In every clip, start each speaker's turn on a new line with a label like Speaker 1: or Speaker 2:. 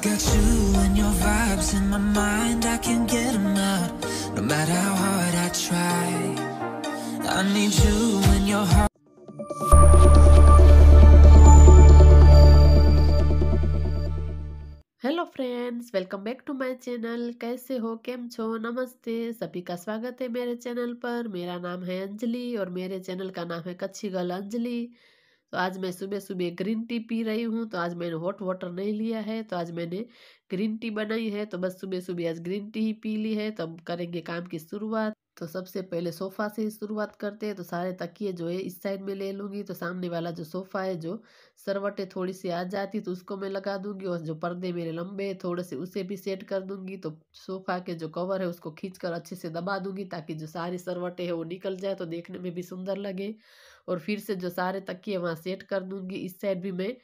Speaker 1: got you and your vibes in my mind, I can't get them out, no matter how hard I try. I need you and your heart.
Speaker 2: Hello friends, welcome back to my channel. कैसे हो, केम छो, नमस्ते। सभी का स्वागत है मेरे channel पर। मेरा नाम है अंजलि और मेरे चैनल का नाम है कच्ची गर्ल अंजलि। तो आज मैं सुबह सुबह ग्रीन टी पी रही हूँ। तो आज मैंने हॉट वाटर नहीं लिया है, तो आज मैंने ग्रीन टी बनाई है। तो बस सुबह सुबह आज ग्रीन टी ही पी ली है। तो अब करेंगे काम की शुरुआत। तो सबसे पहले सोफ़ा से ही शुरुआत करते हैं। तो सारे तकिए जो है इस साइड में ले लूँगी। तो सामने वाला जो सोफ़ा है, जो सरवटें थोड़ी सी आ जाती तो उसको मैं लगा दूँगी, और जो पर्दे मेरे लंबे हैं थोड़े से उसे भी सेट कर दूँगी। तो सोफ़ा के जो कवर है उसको खींच कर अच्छे से दबा दूँगी, ताकि जो सारी सरवटें हैं वो निकल जाए, तो देखने में भी सुंदर लगे। और फिर से जो सारे तकिए वहाँ सेट कर दूँगी। इस साइड भी मैं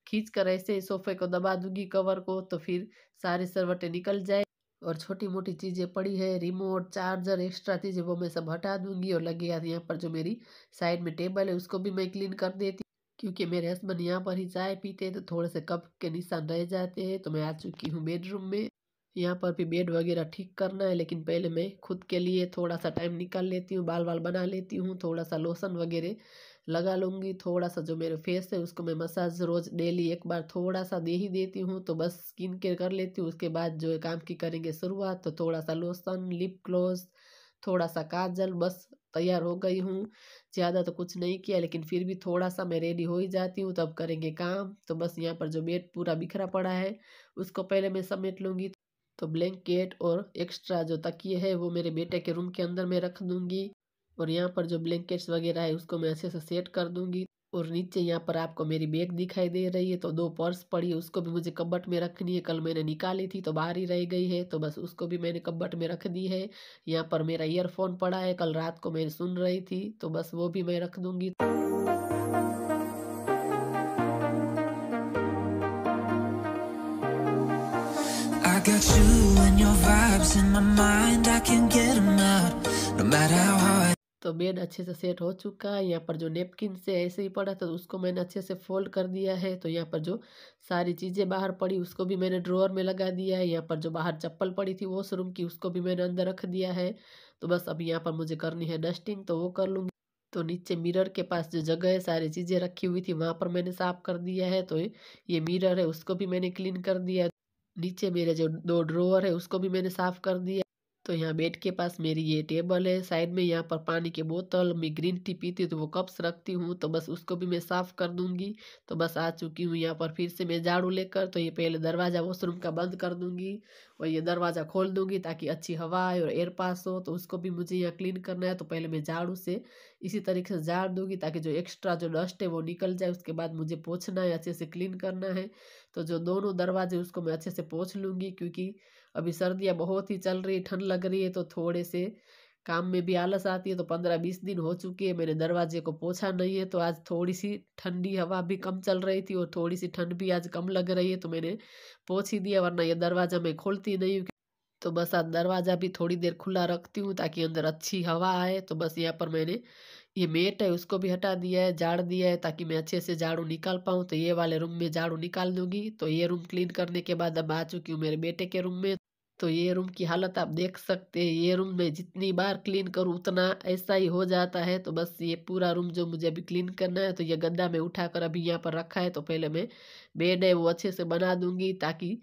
Speaker 2: खींच कर ऐसे सोफ़े को दबा दूँगी, कवर को, तो फिर सारी सरवटें निकल जाए। और छोटी-मोटी चीज़ें पड़ी है, रिमोट, चार्जर, एक्स्ट्रा चीज़ें, वो मैं सब हटा दूँगी। और लगे हाथ यहाँ पर जो मेरी साइड में टेबल है उसको भी मैं क्लीन कर देती, क्योंकि मेरे हस्बैंड यहाँ पर ही चाय पीते हैं, तो थोड़े से कप के निशान रह जाते हैं। तो मैं आ चुकी हूँ बेडरूम में। यहाँ पर भी बेड वगैरह ठीक करना है, लेकिन पहले मैं खुद के लिए थोड़ा सा टाइम निकाल लेती हूँ, बाल वाल बना लेती हूँ, थोड़ा सा लोशन वगैरह लगा लूँगी। थोड़ा सा जो मेरे फेस है उसको मैं मसाज रोज़ डेली एक बार थोड़ा सा दे ही देती हूँ। तो बस स्किन केयर कर लेती हूँ। उसके बाद जो है काम की करेंगे शुरुआत। तो थोड़ा सा लोशन, लिप ग्लॉस, थोड़ा सा काजल, बस तैयार हो गई हूँ। ज़्यादा तो कुछ नहीं किया, लेकिन फिर भी थोड़ा सा मैं रेडी हो ही जाती हूँ। तब करेंगे काम। तो बस यहाँ पर जो बेड पूरा बिखरा पड़ा है उसको पहले मैं समेट लूँगी। तो ब्लैंकेट और एक्स्ट्रा जो तकिए है वो मेरे बेटे के रूम के अंदर में रख दूँगी। और यहाँ पर जो ब्लैंकेट्स वगैरह है उसको मैं अच्छे से सेट कर दूँगी। और नीचे यहाँ पर आपको मेरी बैग दिखाई दे रही है। तो 2 पर्स पड़ी है, उसको भी मुझे कबर्ड में रखनी है। कल मैंने निकाली थी तो बाहर ही रह गई है, तो बस उसको भी मैंने कबर्ड में रख दी है। यहाँ पर मेरा ईयरफ़ोन पड़ा है, कल रात को मैं सुन रही थी, तो बस वो भी मैं रख दूँगी।
Speaker 1: I got you and your vibes in my mind, I can't get them out, no matter how hard.
Speaker 2: तो बेड अच्छे से सेट हो चुका है। यहाँ पर जो नेपकिन से ऐसे ही पड़ा था, तो उसको मैंने अच्छे से फोल्ड कर दिया है। तो यहाँ पर जो सारी चीज़ें बाहर पड़ी उसको भी मैंने ड्रॉअर में लगा दिया है। यहाँ पर जो बाहर चप्पल पड़ी थी वॉशरूम की, उसको भी मैंने अंदर रख दिया है। तो बस अब यहाँ पर मुझे करनी है डस्टिंग, तो वो कर लूँगी। तो नीचे मिरर के पास जो जगह है सारी चीज़ें रखी हुई थी वहाँ पर मैंने साफ़ कर दिया है। तो ये मिरर है उसको भी मैंने क्लीन कर दिया है। नीचे मेरे जो 2 ड्रॉअर है उसको भी मैंने साफ़ कर दिया। तो यहाँ बेड के पास मेरी ये टेबल है, साइड में यहाँ पर पानी की बोतल, मैं ग्रीन टी पीती हूँ तो वो कप्स रखती हूँ, तो बस उसको भी मैं साफ़ कर दूँगी। तो बस आ चुकी हूँ यहाँ पर फिर से मैं झाड़ू लेकर। तो ये पहले दरवाज़ा वॉशरूम का बंद कर दूँगी और ये दरवाज़ा खोल दूँगी, ताकि अच्छी हवा आए और एयर पास हो। तो उसको भी मुझे यहाँ क्लीन करना है। तो पहले मैं झाड़ू से इसी तरीके से झाड़ दूँगी, ताकि जो एक्स्ट्रा जो डस्ट है वो निकल जाए। उसके बाद मुझे पोंछना है, अच्छे से क्लीन करना है। तो जो दोनों दरवाजे उसको मैं अच्छे से पोंछ लूँगी, क्योंकि अभी सर्दियाँ बहुत ही चल रही, ठंड लग रही है, तो थोड़े से काम में भी आलस आती है। तो 15-20 दिन हो चुके हैं मैंने दरवाजे को पोंछा नहीं है। तो आज थोड़ी-सी ठंडी हवा भी कम चल रही थी और थोड़ी-सी ठंड भी आज कम लग रही है, तो मैंने पोंछ ही दिया, वरना ये दरवाज़ा मैं खोलती नहीं हूँ। तो बस आज दरवाज़ा भी थोड़ी देर खुला रखती हूँ, ताकि अंदर अच्छी हवा आए। तो बस यहाँ पर मैंने ये मेट है उसको भी हटा दिया है, झाड़ दिया है, ताकि मैं अच्छे से झाड़ू निकाल पाऊँ। तो ये वाले रूम में झाड़ू निकाल दूँगी। तो ये रूम क्लीन करने के बाद अब आ चुकी हूँ मेरे बेटे के रूम में। तो ये रूम की हालत आप देख सकते हैं। ये रूम में जितनी बार क्लीन करूँ उतना ऐसा ही हो जाता है। तो बस ये पूरा रूम जो मुझे अभी क्लीन करना है, तो ये गद्दा मैं उठाकर अभी यहाँ पर रखा है। तो पहले मैं बेड है वो अच्छे से बना दूँगी, ताकि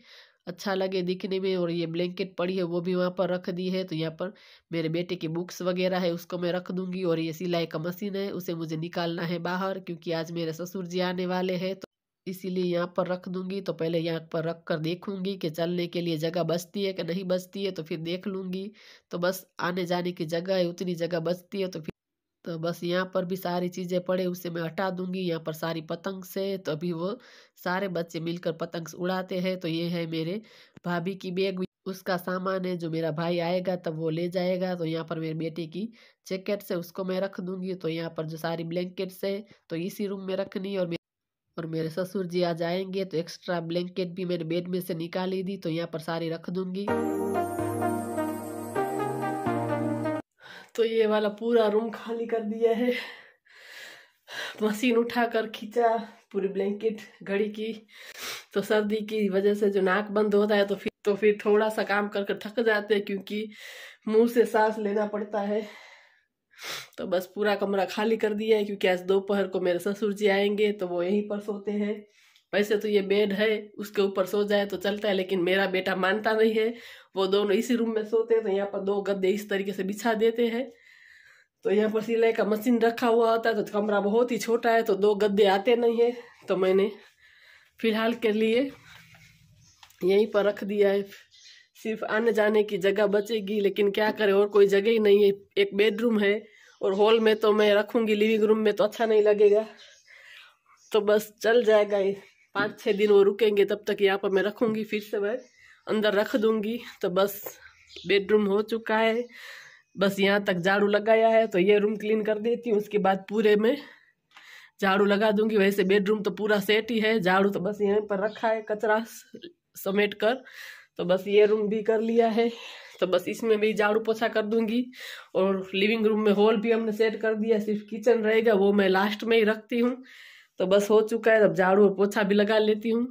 Speaker 2: अच्छा लगे दिखने में। और ये ब्लैंकेट पड़ी है वो भी वहाँ पर रख दी है। तो यहाँ पर मेरे बेटे की बुक्स वगैरह है उसको मैं रख दूँगी। और ये सिलाई का मशीन है उसे मुझे निकालना है बाहर, क्योंकि आज मेरे ससुर जी आने वाले हैं, तो इसीलिए यहाँ पर रख दूँगी। तो पहले यहाँ पर रख कर देखूँगी कि चलने के लिए जगह बचती है कि नहीं बचती है, तो फिर देख लूँगी। तो बस आने-जाने की जगह है, उतनी जगह बचती है, तो बस यहाँ पर भी सारी चीज़ें पड़े उसे मैं हटा दूँगी। यहाँ पर सारी पतंग से, तो अभी वो सारे बच्चे मिलकर पतंग उड़ाते हैं। तो ये है मेरे भाभी की बैग, उसका सामान है, जो मेरा भाई आएगा तब वो ले जाएगा। तो यहाँ पर मेरे बेटे की जैकेट्स है उसको मैं रख दूँगी। तो यहाँ पर जो सारी ब्लैंकेट्स है तो इसी रूम में रखनी है। और मेरे ससुर जी आज आएँगे, तो एक्स्ट्रा ब्लैंकेट भी मैंने बेड में से निकाल ही दी, तो यहाँ पर सारी रख दूँगी। तो ये वाला पूरा रूम खाली कर दिया है, मशीन उठाकर खींचा, पूरी ब्लैंकेट घड़ी की तो सर्दी की वजह से जो नाक बंद होता है तो फिर थोड़ा सा काम करके थक जाते हैं, क्योंकि मुंह से सांस लेना पड़ता है। तो बस पूरा कमरा खाली कर दिया है, क्योंकि आज दोपहर को मेरे ससुर जी आएंगे तो वो यहीं पर सोते हैं। वैसे तो ये बेड है, उसके ऊपर सो जाए तो चलता है, लेकिन मेरा बेटा मानता नहीं है। वो दोनों इसी रूम में सोते हैं, तो यहाँ पर 2 गद्दे इस तरीके से बिछा देते हैं। तो यहाँ पर सिलाई का मशीन रखा हुआ होता है, तो कमरा बहुत ही छोटा है, तो 2 गद्दे आते नहीं है। तो मैंने फिलहाल के लिए यहीं पर रख दिया है। सिर्फ आने जाने की जगह बचेगी, लेकिन क्या करें, और कोई जगह ही नहीं है। एक बेडरूम है और हॉल में तो मैं रखूंगी, लिविंग रूम में तो अच्छा नहीं लगेगा। तो बस चल जाएगा, 5-6 दिन वो रुकेंगे, तब तक यहाँ पर मैं रखूंगी, फिर से मैं अंदर रख दूंगी। तो बस बेडरूम हो चुका है, बस यहाँ तक झाड़ू लगाया है। तो ये रूम क्लीन कर देती हूँ, उसके बाद पूरे में झाड़ू लगा दूंगी। वैसे बेडरूम तो पूरा सेट ही है, झाड़ू तो बस यहीं पर रखा है कचरा समेट कर। तो बस ये रूम भी कर लिया है, तो बस इसमें भी झाड़ू पोछा कर दूंगी। और लिविंग रूम में हॉल भी हमने सेट कर दिया, सिर्फ किचन रहेगा, वो मैं लास्ट में ही रखती हूँ। तो बस हो चुका है, अब झाड़ू और पोछा भी लगा लेती हूँ।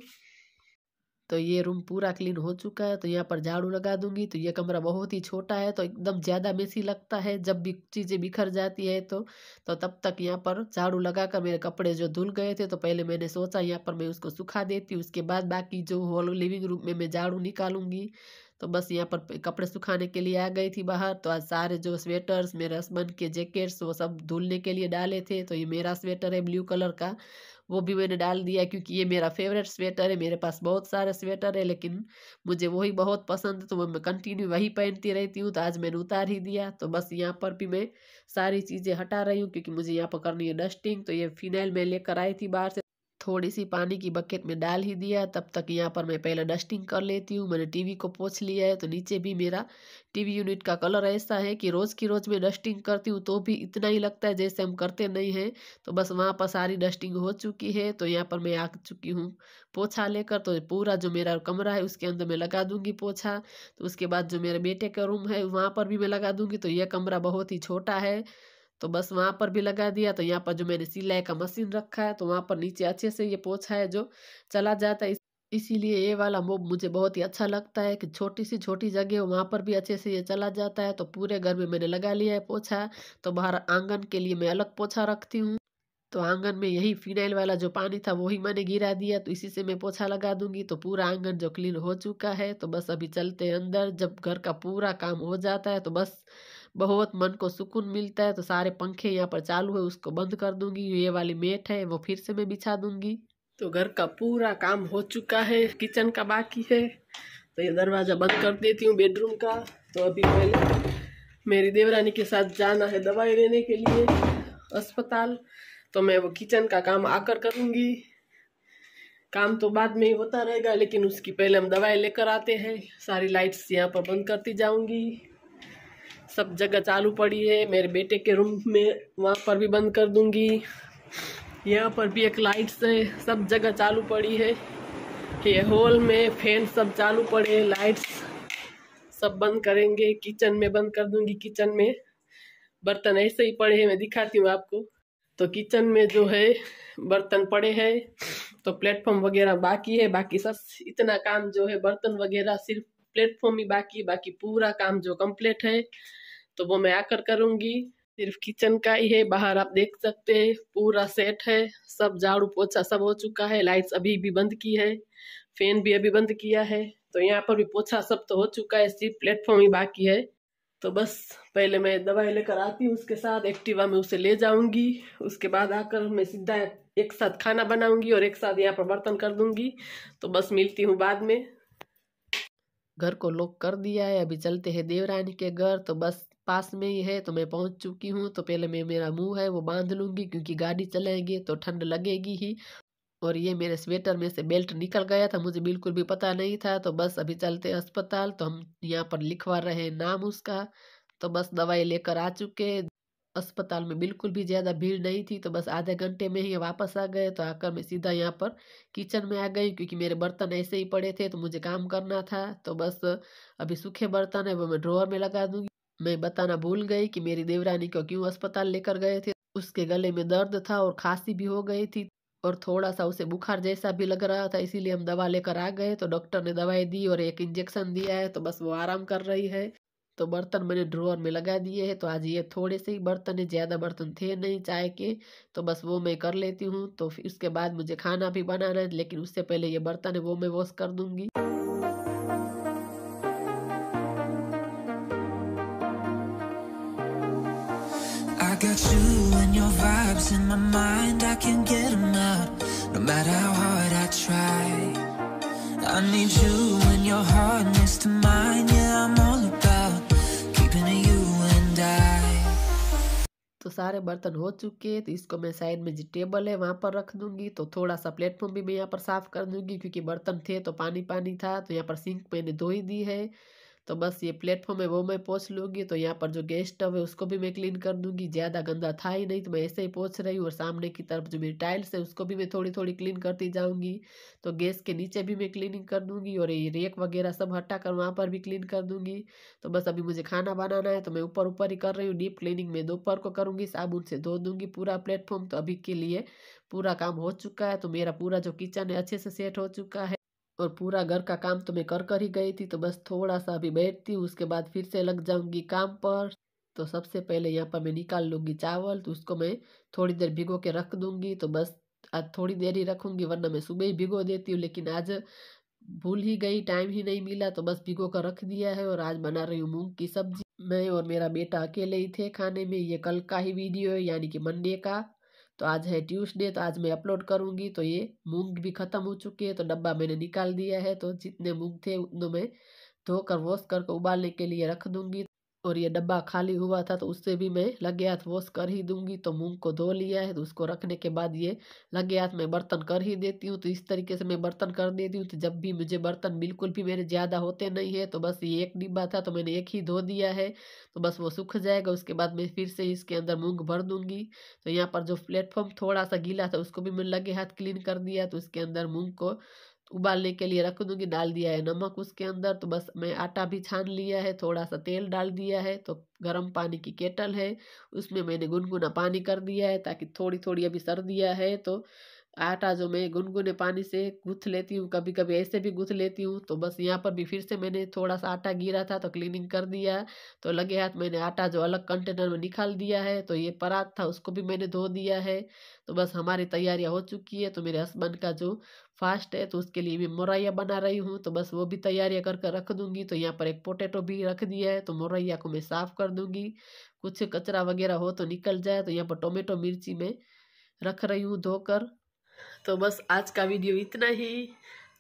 Speaker 2: तो ये रूम पूरा क्लीन हो चुका है, तो यहाँ पर झाड़ू लगा दूंगी। तो ये कमरा बहुत ही छोटा है, तो एकदम ज़्यादा मेसी लगता है जब भी चीज़ें बिखर जाती है। तो तब तक यहाँ पर झाड़ू लगाकर मेरे कपड़े जो धुल गए थे, तो पहले मैंने सोचा यहाँ पर मैं उसको सुखा देती हूँ, उसके बाद बाकी जो हॉल लिविंग रूम में मैं झाड़ू निकालूंगी। तो बस यहाँ पर कपड़े सुखाने के लिए आ गई थी बाहर। तो आज सारे जो स्वेटर्स, मेरे हस्बैंड के जैकेट्स, वो सब धुलने के लिए डाले थे। तो ये मेरा स्वेटर है ब्लू कलर का, वो भी मैंने डाल दिया, क्योंकि ये मेरा फेवरेट स्वेटर है। मेरे पास बहुत सारे स्वेटर है, लेकिन मुझे वही बहुत पसंद है, तो मैं कंटिन्यू वही पहनती रहती हूँ। तो आज मैंने उतार ही दिया। तो बस यहाँ पर भी मैं सारी चीज़ें हटा रही हूँ, क्योंकि मुझे यहाँ पर करनी है डस्टिंग। तो ये फिनाइल मैं लेकर आई थी बाहर से, थोड़ी सी पानी की बकेट में डाल ही दिया। तब तक यहाँ पर मैं पहले डस्टिंग कर लेती हूँ। मैंने टीवी को पोंछ लिया है, तो नीचे भी मेरा टीवी यूनिट का कलर ऐसा है कि रोज़ की रोज़ मैं डस्टिंग करती हूँ तो भी इतना ही लगता है जैसे हम करते नहीं हैं। तो बस वहाँ पर सारी डस्टिंग हो चुकी है। तो यहाँ पर मैं आ चुकी हूँ पोछा लेकर। तो पूरा जो मेरा कमरा है उसके अंदर मैं लगा दूंगी पोछा। तो उसके बाद जो मेरे बेटे का रूम है वहाँ पर भी मैं लगा दूंगी। तो यह कमरा बहुत ही छोटा है, तो बस वहाँ पर भी लगा दिया। तो यहाँ पर जो मैंने सिलाई का मशीन रखा है, तो वहाँ पर नीचे अच्छे से ये पोछा है जो चला जाता है। इसीलिए ये वाला मोब मुझे बहुत ही अच्छा लगता है कि छोटी सी छोटी जगह हो, वहाँ पर भी अच्छे से ये चला जाता है। तो पूरे घर में मैंने लगा लिया है पोछा। तो बाहर आंगन के लिए मैं अलग पोछा रखती हूँ। तो आंगन में यही फिनाइल वाला जो पानी था वही मैंने गिरा दिया, तो इसी से मैं पोछा लगा दूंगी। तो पूरा आंगन जो क्लीन हो चुका है। तो बस अभी चलते हैं अंदर। जब घर का पूरा काम हो जाता है तो बस बहुत मन को सुकून मिलता है। तो सारे पंखे यहाँ पर चालू है, उसको बंद कर दूंगी। ये वाली मेट है वो फिर से मैं बिछा दूंगी। तो घर का पूरा काम हो चुका है, किचन का बाकी है। तो ये दरवाज़ा बंद कर देती हूँ बेडरूम का। तो अभी पहले मेरी देवरानी के साथ जाना है दवाई लेने के लिए अस्पताल, तो मैं वो किचन का काम आकर करूँगी। काम तो बाद में ही होता रहेगा, लेकिन उसकी पहले हम दवाई लेकर आते हैं। सारी लाइट्स यहाँ पर बंद करती जाऊंगी। सब जगह चालू पड़ी है, मेरे बेटे के रूम में वहाँ पर भी बंद कर दूंगी। यहाँ पर भी एक लाइट्स है, सब जगह चालू पड़ी है। ये हॉल में फैन सब चालू पड़े हैं, लाइट्स सब बंद करेंगे। किचन में बंद कर दूंगी। किचन में बर्तन ऐसे ही पड़े हैं, मैं दिखाती हूँ आपको। तो किचन में जो है बर्तन पड़े हैं, तो प्लेटफॉर्म वगैरह बाकी है। बाकी सब इतना काम जो है बर्तन वगैरह सिर्फ प्लेटफॉर्म ही बाकी, बाकी पूरा काम जो कंप्लीट है तो वो मैं आकर करूँगी। सिर्फ किचन का ही है, बाहर आप देख सकते हैं पूरा सेट है, सब झाड़ू पोछा सब हो चुका है। लाइट्स अभी भी बंद की है, फैन भी अभी बंद किया है। तो यहाँ पर भी पोछा सब तो हो चुका है, सिर्फ प्लेटफॉर्म ही बाकी है। तो बस पहले मैं दवाई लेकर आती हूँ, उसके साथ एक्टिवा में उसे ले जाऊंगी। उसके बाद आकर मैं सीधा एक साथ खाना बनाऊंगी और एक साथ यहाँ पर बर्तन कर दूंगी। तो बस मिलती हूँ बाद में। घर को लॉक कर दिया है, अभी चलते हैं देवरानी के घर। तो बस पास में ही है, तो मैं पहुंच चुकी हूँ। तो पहले मैं मेरा मुंह है वो बांध लूंगी, क्योंकि गाड़ी चलाएंगे तो ठंड लगेगी ही। और ये मेरे स्वेटर में से बेल्ट निकल गया था, मुझे बिल्कुल भी पता नहीं था। तो बस अभी चलते हैं अस्पताल। तो हम यहाँ पर लिखवा रहे हैं नाम उसका। तो बस दवाई लेकर आ चुके। अस्पताल में बिल्कुल भी ज़्यादा भीड़ नहीं थी, तो बस आधे घंटे में ही वापस आ गए। तो आकर मैं सीधा यहाँ पर किचन में आ गई, क्योंकि मेरे बर्तन ऐसे ही पड़े थे तो मुझे काम करना था। तो बस अभी सूखे बर्तन है वो मैं ड्रॉअर में लगा दूंगी। मैं बताना भूल गई कि मेरी देवरानी को क्यों अस्पताल लेकर गए थे। उसके गले में दर्द था और खांसी भी हो गई थी। और थोड़ा-सा उसे बुखार जैसा भी लग रहा था, इसीलिए हम दवा लेकर आ गए। तो डॉक्टर ने दवाई दी और एक इंजेक्शन दिया है, तो बस वो आराम कर रही है। तो बर्तन मैंने ड्रॉअर में लगा दिए हैं, तो आज ये थोड़े से ही बर्तन है, ज़्यादा बर्तन थे नहीं चाय के, तो बस वो मैं कर लेती हूँ। तो फिर उसके बाद मुझे खाना भी बनाना है, लेकिन उससे पहले ये बर्तन है वो मैं वॉश कर दूँगी।
Speaker 1: I got you and your vibes in my mind, I can't get them out, no matter how hard I try. I need you and your heart next to mine, yeah, I'm all about keeping it you and I.
Speaker 2: तो सारे बर्तन हो चुके हैं, तो इसको मैं side में जो टेबल है वहाँ पर रख दूँगी। तो थोड़ा-सा प्लेटफ़ॉर्म भी मैं यहाँ पर साफ़ कर दूँगी, क्योंकि बर्तन थे तो पानी-पानी था, तो यहाँ पर सिंक मैंने धो ही दी है। तो बस ये प्लेटफ़ॉर्म है वो मैं पोंछ लूँगी। तो यहाँ पर जो गैस स्टव है उसको भी मैं क्लीन कर दूँगी, ज़्यादा गंदा था ही नहीं, तो मैं ऐसे ही पोंछ रही हूँ। और सामने की तरफ जो मेरी टाइल्स है उसको भी मैं थोड़ी-थोड़ी क्लीन करती जाऊँगी। तो गैस के नीचे भी मैं क्लीनिंग कर दूँगी और ये रेक वगैरह सब हटाकर वहाँ पर भी क्लीन कर दूँगी। तो बस अभी मुझे खाना बनाना है, तो मैं ऊपर-ऊपर ही कर रही हूँ। डीप क्लीनिंग मैं दोपहर को करूँगी, साबुन से धो दूँगी पूरा प्लेटफ़ॉर्म। तो अभी के लिए पूरा काम हो चुका है, तो मेरा पूरा जो किचन है अच्छे से सेट हो चुका है। और पूरा घर का काम तो मैं कर ही गई थी, तो बस थोड़ा-सा अभी बैठती हूँ, उसके बाद फिर से लग जाऊँगी काम पर। तो सबसे पहले यहाँ पर मैं निकाल लूँगी चावल, तो उसको मैं थोड़ी देर भिगो के रख दूँगी। तो बस आज थोड़ी देर ही रखूँगी, वरना मैं सुबह ही भिगो देती हूँ, लेकिन आज भूल ही गई, टाइम ही नहीं मिला, तो बस भिगो कर रख दिया है। और आज बना रही हूँ मूँग की सब्ज़ी। मैं और मेरा बेटा अकेले ही थे खाने में। ये कल का ही वीडियो है, यानी कि मंडे का। तो आज है ट्यूसडे, तो आज मैं अपलोड करूँगी। तो ये मूँग भी ख़त्म हो चुके हैं, तो डब्बा मैंने निकाल दिया है। तो जितने मूँग थे उतनों में धोकर वॉश करके उबालने के लिए रख दूँगी। और ये डब्बा खाली हुआ था, तो उससे भी मैं लगे हाथ वॉश कर ही दूँगी। तो मूँग को धो लिया है, तो उसको रखने के बाद ये लगे हाथ मैं बर्तन कर ही देती हूँ। तो इस तरीके से मैं बर्तन कर देती हूँ। तो जब भी मुझे बर्तन बिल्कुल भी मेरे ज़्यादा होते नहीं है, तो बस ये एक डिब्बा था, तो मैंने एक ही धो दिया है। तो बस वो सूख जाएगा, उसके बाद मैं फिर से इसके अंदर मूँग भर दूँगी। तो यहाँ पर जो प्लेटफ़ॉर्म थोड़ा-सा गीला था, उसको भी मैंने लगे हाथ क्लीन कर दिया। तो उसके अंदर मूँग को उबालने के लिए रख दूँगी, डाल दिया है नमक उसके अंदर। तो बस मैं आटा भी छान लिया है, थोड़ा-सा तेल डाल दिया है। तो गर्म पानी की केटल है, उसमें मैंने गुनगुना पानी कर दिया है, ताकि थोड़ी-थोड़ी अभी सर्दियाँ है, तो आटा जो मैं गुनगुने पानी से गूँथ लेती हूँ, कभी-कभी ऐसे भी गूँथ लेती हूँ। तो बस यहाँ पर भी फिर से मैंने थोड़ा-सा आटा गीला था, तो क्लीनिंग कर दिया। तो लगे हाथ मैंने आटा जो अलग कंटेनर में निकाल दिया है। तो ये परात था, उसको भी मैंने धो दिया है। तो बस हमारी तैयारियाँ हो चुकी है। तो मेरे हस्बैंड का जो फास्ट है, तो उसके लिए मैं मोरैया बना रही हूँ। तो बस वो भी तैयारियाँ कर कर रख दूँगी। तो यहाँ पर एक पोटैटो भी रख दिया है, तो मोरैया को मैं साफ़ कर दूँगी। कुछ कचरा वगैरह हो तो निकल जाए। तो यहाँ पर टोमेटो मिर्ची मैं रख रही हूँ धोकर। तो बस आज का वीडियो इतना ही।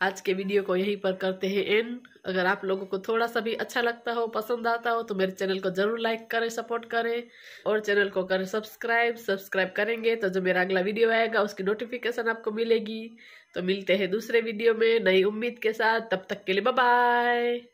Speaker 2: आज के वीडियो को यहीं पर करते हैं एंड। अगर आप लोगों को थोड़ा सा भी अच्छा लगता हो, पसंद आता हो, तो मेरे चैनल को ज़रूर लाइक करें, सपोर्ट करें और चैनल को करें सब्सक्राइब करेंगे तो जो मेरा अगला वीडियो आएगा उसकी नोटिफिकेशन आपको मिलेगी। तो मिलते हैं दूसरे वीडियो में नई उम्मीद के साथ, तब तक के लिए बाय बाय।